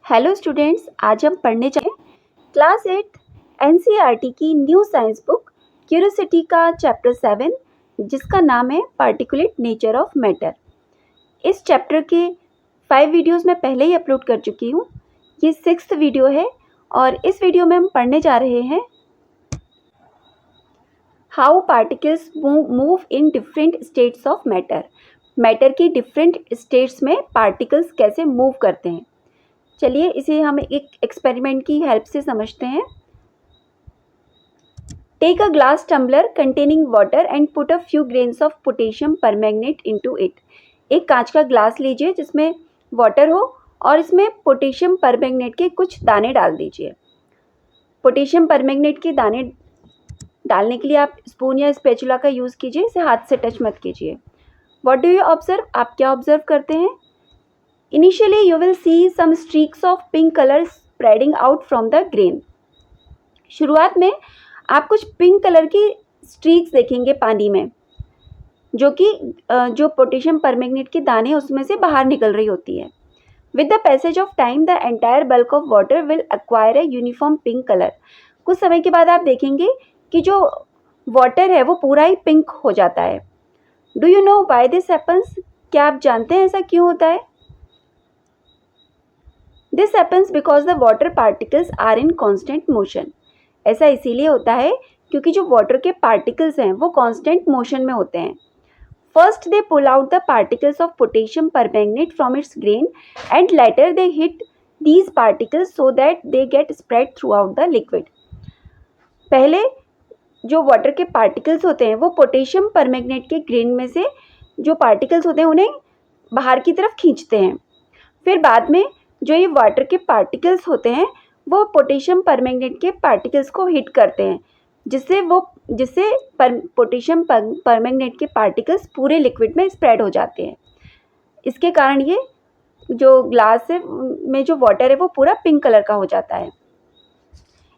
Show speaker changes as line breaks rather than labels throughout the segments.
Hello students, आज हम पढ़ने जाएं क्लास 8 एनसीईआरटी की न्यू साइंस बुक क्यूरियोसिटी का चैप्टर 7 जिसका नाम है पार्टिकुलेट नेचर ऑफ मैटर। इस चैप्टर के 5 वीडियोस मैं पहले ही अपलोड कर चुकी हूँ। ये 6th वीडियो है और इस वीडियो में हम पढ़ने जा रहे हैं how particles move in different states of matter. Matter की डिफरेंट स्टेट्स में पार्टिकल्स कैसे मूव करते हैं। चलिए इसे हम एक एक्सपेरिमेंट की हेल्प से समझते हैं। Take a glass tumbler containing water and put a few grains of potassium permanganate into it. एक कांच का ग्लास लीजिए जिसमें वाटर हो और इसमें पोटेशियम परमैंगनेट के कुछ दाने डाल दीजिए। पोटेशियम परमैंगनेट के दाने डालने के लिए आप स्पून या स्पैचुला का यूज़ कीजिए, इसे हाथ से टच मत कीजिए। What do you observe? आप क्या ऑब्जर्व करते हैं? Initially, you will see some streaks of pink color spreading out from the grain. शुरुआत में आप कुछ पिंक कलर की स्ट्रीक्स देखेंगे पानी में, जो कि जो पोटेशियम परमैंगनेट के दाने उसमें से बाहर निकल रही होती है। With the passage of time, the entire bulk of water will acquire a uniform pink color. कुछ समय के बाद आप देखेंगे कि जो वाटर है वो पूरा ही पिंक हो जाता है। Do you know why this happens? क्या आप जानते हैं ऐसा क्यों होता है? This happens because the water particles are in constant motion. ऐसा इसीलिए होता है क्योंकि जो वाटर के पार्टिकल्स हैं वो कांस्टेंट मोशन में होते हैं। First they pull out the particles of potassium permanganate from its grain and later they hit these particles so that they get spread throughout the liquid. पहले जो वाटर के particles होते हैं वो पोटेशियम परमैंगनेट के ग्रेन में से जो पार्टिकल्स होते हैं उन्हें बाहर की तरफ खींचते हैं। फिर बाद में जो ये वाटर के पार्टिकल्स होते हैं वो पोटेशियम परमैंगनेट के पार्टिकल्स को हिट करते हैं, जिससे पोटेशियम परमैंगनेट के पार्टिकल्स पूरे लिक्विड में स्प्रेड हो जाते हैं। इसके कारण ये जो ग्लास है में जो वाटर है वो पूरा पिंक कलर का हो जाता है।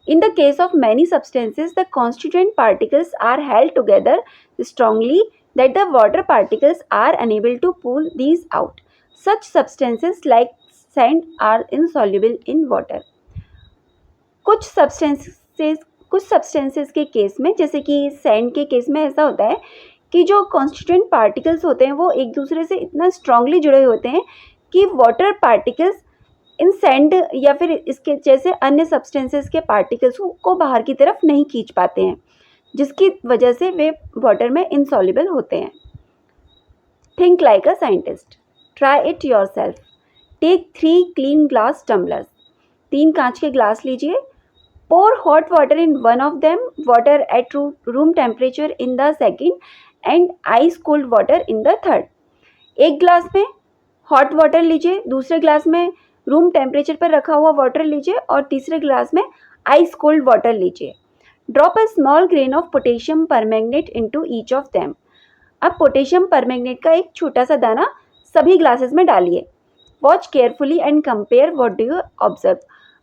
In the case of many substances, the constituent particles are held together strongly that the water particles are unable to pull these out. Such substances like sand are insoluble in water. कुछ substances के case में, जैसे कि sand के case में ऐसा होता है कि जो कॉन्स्टिट्यूएंट पार्टिकल्स होते हैं वो एक दूसरे से इतना स्ट्रांगली जुड़े होते हैं कि वाटर पार्टिकल्स इन सैंड या फिर इसके जैसे अन्य सब्सटेंसेस के पार्टिकल्स को बाहर की तरफ नहीं खींच पाते हैं, जिसकी वजह से वे वाटर में इनसॉल्युबल होते हैं। Think like a scientist, try it yourself. Take 3 clean glass tumblers. 3 कांच के ग्लास लीजिए। Pour hot water in one of them, water at room temperature in the second and ice cold water in the third. एक glass में hot water लीजिए, दूसरे glass में room temperature पर रखा हुआ वाटर लीजिए और तीसरे ग्लास में आइस कोल्ड वाटर लीजिए। Drop a small grain of potassium permanganate into each of them. अब पोटेशियम परमैंगनेट का एक छोटा सा दाना सभी ग्लासेस में डालिए। Watch carefully and compare what do you observe.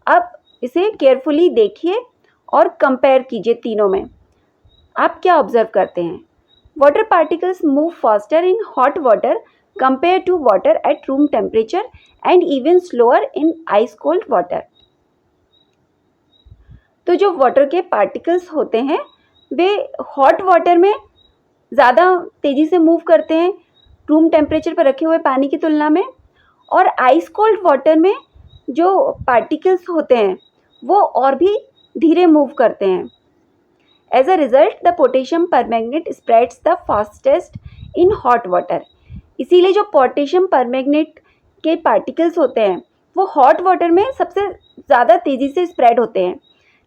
अब इसे केयरफुली देखिए और कंपेयर कीजिए तीनों में। आप क्या ऑब्जर्व करते हैं? Water particles move faster in hot water compared to water at room temperature and even slower in ice cold water. तो जो वाटर के पार्टिकल्स होते हैं वे हॉट वाटर में ज़्यादा तेज़ी से मूव करते हैं रूम टेम्परेचर पर रखे हुए पानी की तुलना में, और आइस कोल्ड वाटर में जो पार्टिकल्स होते हैं वो और भी धीरे मूव करते हैं। As a result the potassium permanganate spreads the fastest in hot water. इसीलिए जो पोटेशियम परमैंगनेट के पार्टिकल्स होते हैं वो हॉट वाटर में सबसे ज़्यादा तेज़ी से स्प्रेड होते हैं।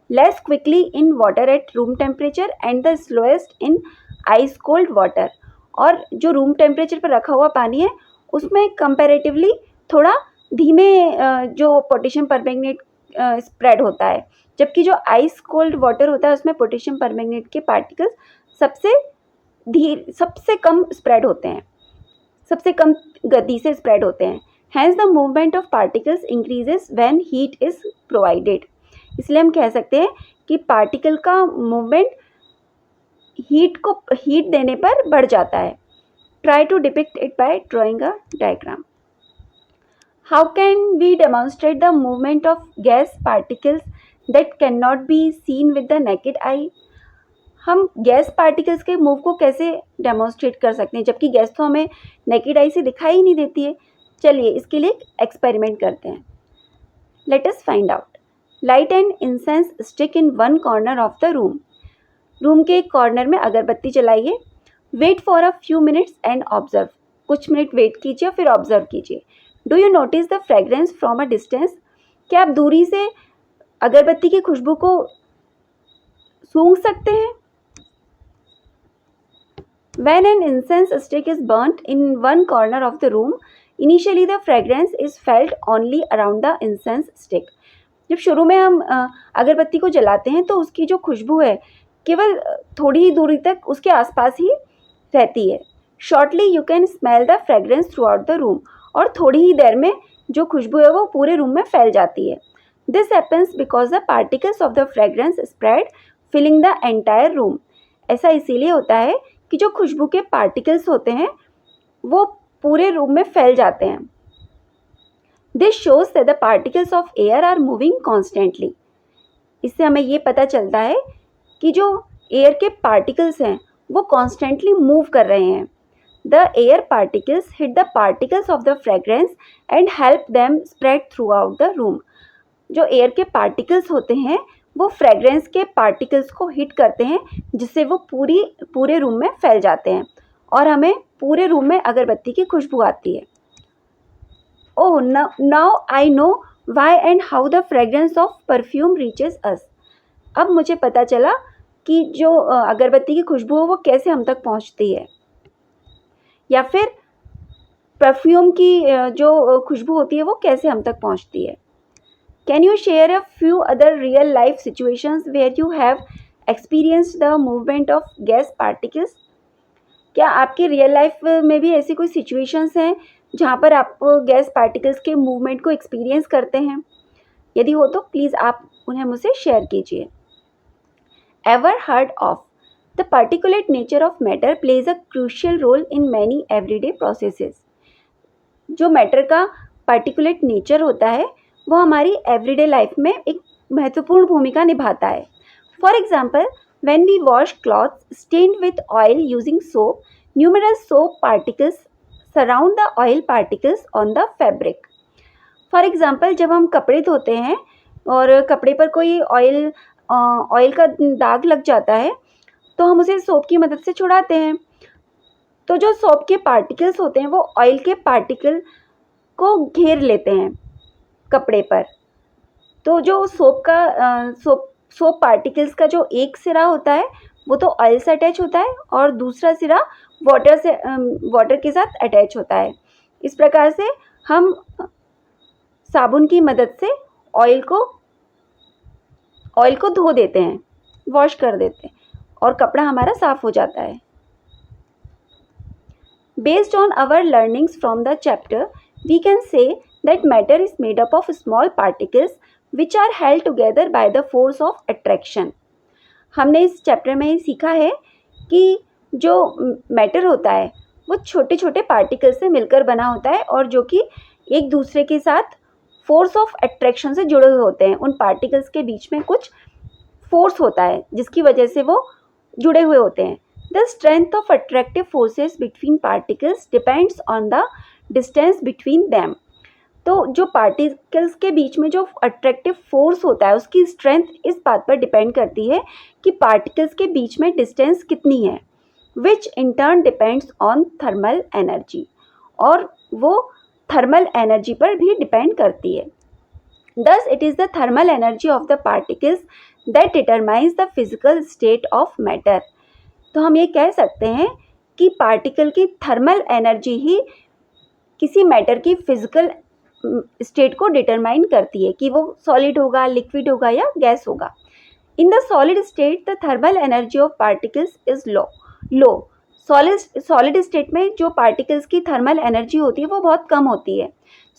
Less quickly in water at room temperature and the slowest in ice cold water. और जो रूम टेम्परेचर पर रखा हुआ पानी है उसमें कंपैरेटिवली थोड़ा धीमे जो पोटेशियम परमैंगनेट स्प्रेड होता है, जबकि जो आइस कोल्ड वाटर होता है उसमें पोटेशियम परमैंगनेट के पार्टिकल्स सबसे कम स्प्रेड होते हैं, सबसे कम गति से स्प्रेड होते हैं। Hence the movement of particles increases when heat is provided. इसलिए हम कह सकते हैं कि पार्टिकल का मूवमेंट हीट देने पर बढ़ जाता है। Try to depict it by drawing a diagram. How can we demonstrate the movement of gas particles that cannot be seen with the naked eye? हम गैस पार्टिकल्स के मूव को कैसे डेमोन्स्ट्रेट कर सकते हैं, जबकि गैस तो हमें नेकेड आई से दिखाई ही नहीं देती है। चलिए इसके लिए एक्सपेरिमेंट करते हैं। Let us find out. Light an incense stick in one corner of the room. Room के एक कॉर्नर में अगरबत्ती जलाइए। Wait for a few minutes and observe. कुछ मिनट वेट कीजिए फिर ऑब्जर्व कीजिए। Do you notice the fragrance from a distance? क्या आप दूरी से अगरबत्ती की खुशबू को सूंघ सकते हैं? When an incense stick is burnt in one corner of the room, initially the fragrance is felt only around the incense stick. जब शुरू में हम अगरबत्ती को जलाते हैं तो उसकी जो खुशबू है केवल थोड़ी ही दूरी तक उसके आसपास ही रहती है। Shortly you can smell the fragrance throughout the room. और थोड़ी ही देर में जो खुशबू है वो पूरे रूम में फैल जाती है। This happens because the particles of the fragrance spread, filling the entire room. ऐसा इसीलिए होता है कि जो खुशबू के पार्टिकल्स होते हैं वो पूरे रूम में फैल जाते हैं। This shows that the particles of air are moving constantly. इससे हमें ये पता चलता है कि जो एयर के पार्टिकल्स हैं वो कॉन्स्टेंटली मूव कर रहे हैं। The air particles hit the particles of the fragrance and help them spread through out the room. जो एयर के पार्टिकल्स होते हैं वो फ्रेग्रेंस के पार्टिकल्स को हिट करते हैं जिससे वो पूरे रूम में फैल जाते हैं और हमें पूरे रूम में अगरबत्ती की खुशबू आती है। Oh, now I know why and how the fragrance of perfume reaches us. अब मुझे पता चला कि जो अगरबत्ती की खुशबू है वो कैसे हम तक पहुंचती है, या फिर परफ्यूम की जो खुशबू होती है वो कैसे हम तक पहुंचती है। Can you share a few other real life situations where you have experienced the movement of gas particles? क्या आपकी रियल लाइफ में भी ऐसी कोई सिचुएशंस हैं जहाँ पर आप गैस पार्टिकल्स के मूवमेंट को एक्सपीरियंस करते हैं? यदि हो तो प्लीज़ आप उन्हें मुझसे शेयर कीजिए। Ever heard of the particulate nature of matter plays a crucial role in many everyday processes? जो मैटर का पार्टिकुलेट नेचर होता है वो हमारी एवरीडे लाइफ में एक महत्वपूर्ण भूमिका निभाता है। For example, when we wash clothes stained with oil using soap, numerous soap particles surround the oil particles on the fabric. For example, जब हम कपड़े धोते हैं और कपड़े पर कोई ऑयल का दाग लग जाता है तो हम उसे सोप की मदद से छुड़ाते हैं। तो जो सोप के पार्टिकल्स होते हैं वो ऑयल के पार्टिकल को घेर लेते हैं कपड़े पर। तो जो सोप पार्टिकल्स का जो एक सिरा होता है वो तो ऑयल से अटैच होता है और दूसरा सिरा वाटर के साथ अटैच होता है। इस प्रकार से हम साबुन की मदद से ऑयल को धो देते हैं, वॉश कर देते हैं और कपड़ा हमारा साफ हो जाता है। Based on our learnings from the chapter, we can say that matter is made up of small particles which are held together by the force of attraction. हमने इस चैप्टर में सीखा है कि जो मैटर होता है वो छोटे छोटे पार्टिकल्स से मिलकर बना होता है और जो कि एक दूसरे के साथ फोर्स ऑफ अट्रैक्शन से जुड़े हुए होते हैं। उन पार्टिकल्स के बीच में कुछ फोर्स होता है जिसकी वजह से वो जुड़े हुए होते हैं। The strength of attractive forces between particles depends on the distance between them. तो जो पार्टिकल्स के बीच में जो अट्रैक्टिव फोर्स होता है उसकी स्ट्रेंथ इस बात पर डिपेंड करती है कि पार्टिकल्स के बीच में डिस्टेंस कितनी है, which in turn depends on thermal energy, और वो थर्मल एनर्जी पर भी डिपेंड करती है। Thus, it is the thermal energy of the particles that determines the physical state of matter. तो हम ये कह सकते हैं कि पार्टिकल की थर्मल एनर्जी ही किसी मैटर की फिजिकल स्टेट को डिटरमाइन करती है कि वो सॉलिड होगा, लिक्विड होगा या गैस होगा। In the solid state the thermal energy of particles is low. Solid state में जो पार्टिकल्स की थर्मल एनर्जी होती है वो बहुत कम होती है।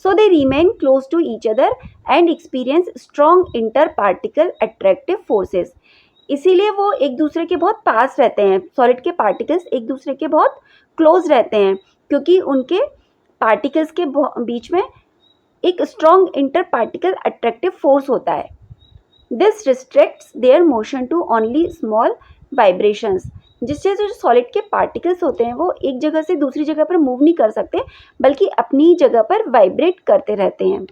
So they remain close to each other and experience strong inter particle attractive forces. इसीलिए वो एक दूसरे के बहुत पास रहते हैं। सॉलिड के पार्टिकल्स एक दूसरे के बहुत क्लोज रहते हैं क्योंकि उनके पार्टिकल्स के बीच में एक strong inter particle attractive force होता है। This restricts their motion to only small vibrations, जिससे जो सॉलिड के पार्टिकल्स होते हैं वो एक जगह से दूसरी जगह पर मूव नहीं कर सकते, बल्कि अपनी ही जगह पर वाइब्रेट करते रहते हैं।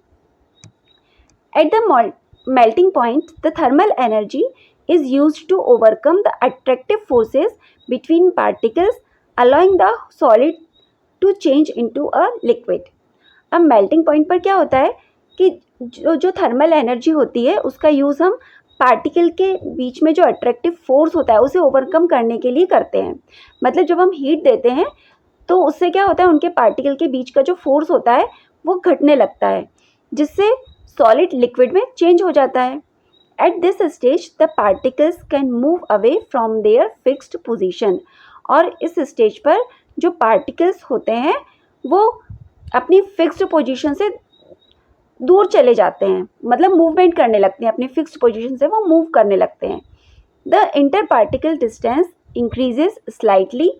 At the melting point, the thermal energy is used to overcome the attractive forces between particles, allowing the solid to change into a liquid. अब मेल्टिंग पॉइंट पर क्या होता है कि जो थर्मल एनर्जी होती है उसका यूज़ हम पार्टिकल के बीच में जो अट्रैक्टिव फोर्स होता है उसे ओवरकम करने के लिए करते हैं। मतलब जब हम हीट देते हैं तो उससे क्या होता है, उनके पार्टिकल के बीच का जो फोर्स होता है वो घटने लगता है, जिससे सॉलिड लिक्विड में चेंज हो जाता है। At this stage the particles can move away from their fixed position, और इस स्टेज पर जो पार्टिकल्स होते हैं वो अपनी फिक्स्ड पोजीशन से दूर चले जाते हैं, मतलब मूवमेंट करने लगते हैं, अपनी फिक्स्ड पोजीशन से वो मूव करने लगते हैं। The inter particle distance increases slightly,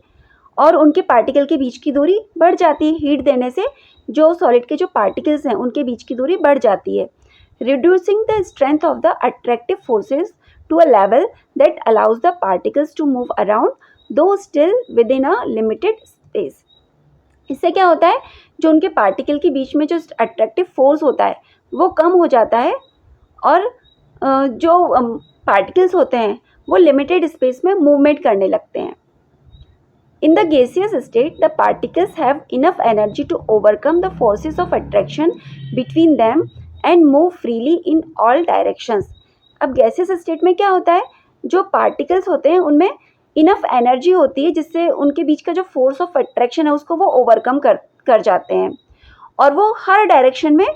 और उनके पार्टिकल के बीच की दूरी बढ़ जाती है। हीट देने से जो सॉलिड के जो पार्टिकल्स हैं उनके बीच की दूरी बढ़ जाती है, reducing the strength of the attractive forces to a level that allows the particles to move around though still within a limited space. इससे क्या होता है, जो उनके पार्टिकल के बीच में जो अट्रैक्टिव फोर्स होता है वो कम हो जाता है, और जो पार्टिकल्स होते हैं वो लिमिटेड स्पेस में मूवमेंट करने लगते हैं। In the gaseous state, the particles have enough energy to overcome the forces of attraction between them and move freely in all directions. अब gaseous state में क्या होता है, जो particles होते हैं उनमें enough energy होती है जिससे उनके बीच का जो force of attraction है उसको वो overcome कर जाते हैं, और वो हर डायरेक्शन में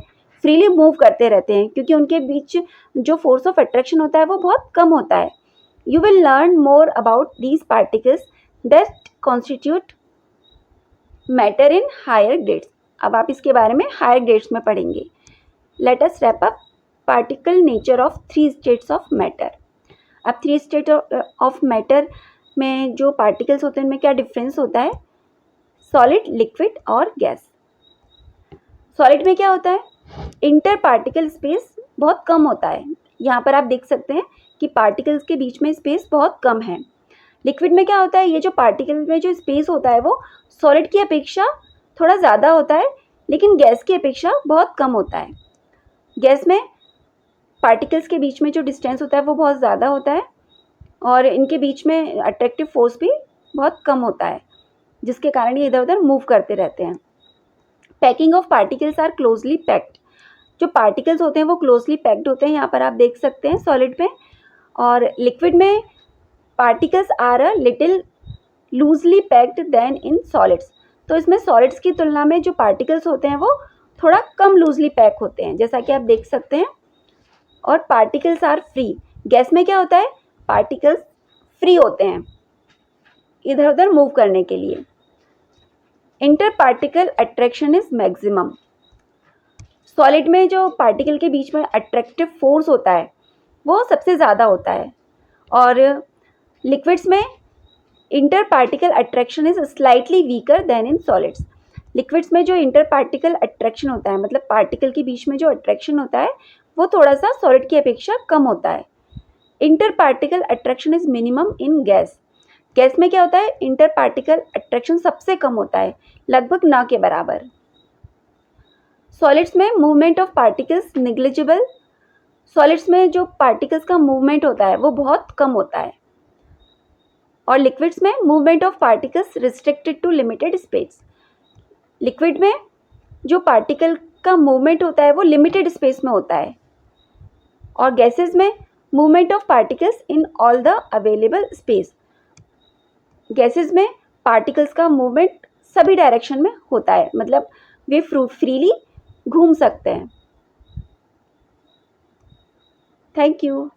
फ्रीली मूव करते रहते हैं, क्योंकि उनके बीच जो फोर्स ऑफ अट्रैक्शन होता है वो बहुत कम होता है। You will learn more about these particles that constitute matter in higher grades. अब आप इसके बारे में हायर ग्रेड्स में पढ़ेंगे। Let us wrap up particle nature of 3 states of matter. अब 3 स्टेट ऑफ मैटर में जो पार्टिकल्स होते हैं उनमें क्या डिफरेंस होता है, सॉलिड, लिक्विड और गैस। सॉलिड में क्या होता है, इंटर पार्टिकल स्पेस बहुत कम होता है। यहाँ पर आप देख सकते हैं कि पार्टिकल्स के बीच में स्पेस बहुत कम है। लिक्विड में क्या होता है, ये जो पार्टिकल में जो स्पेस होता है वो सॉलिड की अपेक्षा थोड़ा ज़्यादा होता है, लेकिन गैस की अपेक्षा बहुत कम होता है। गैस में पार्टिकल्स के बीच में जो डिस्टेंस होता है वो बहुत ज़्यादा होता है, और इनके बीच में अट्रैक्टिव फोर्स भी बहुत कम होता है, जिसके कारण ये इधर उधर मूव करते रहते हैं। Packing of particles are closely packed. जो पार्टिकल्स होते हैं वो क्लोजली पैक्ड होते हैं, यहाँ पर आप देख सकते हैं सॉलिड में। और लिक्विड में particles are a little loosely packed than in solids. तो इसमें सॉलिड्स की तुलना में जो पार्टिकल्स होते हैं वो थोड़ा कम लूजली पैक होते हैं, जैसा कि आप देख सकते हैं। और पार्टिकल्स आर फ्री। गैस में क्या होता है, पार्टिकल्स फ्री होते हैं इधर उधर मूव करने के लिए। Inter particle attraction is maximum. Solid में जो पार्टिकल के बीच में अट्रैक्टिव फोर्स होता है वो सबसे ज़्यादा होता है, और लिक्विड्स में inter particle attraction is slightly weaker then in solids. Liquids में जो इंटर पार्टिकल अट्रैक्शन होता है, मतलब पार्टिकल के बीच में जो अट्रैक्शन होता है वो थोड़ा सा सॉलिड की अपेक्षा कम होता है। Inter particle attraction is minimum in gas. Gas में क्या होता है, इंटर पार्टिकल अट्रैक्शन सबसे कम होता है, लगभग ना के बराबर। सॉलिड्स में movement of particles negligible. Solids में जो पार्टिकल्स का मूवमेंट होता है वो बहुत कम होता है, और लिक्विड्स में movement of particles restricted to limited space. Liquid में जो पार्टिकल का मूवमेंट होता है वो लिमिटेड स्पेस में होता है, और गैसेस में movement of particles in all the available space. Gases में पार्टिकल्स का मूवमेंट सभी डायरेक्शन में होता है, मतलब वे फ्रीली घूम सकते हैं। Thank you.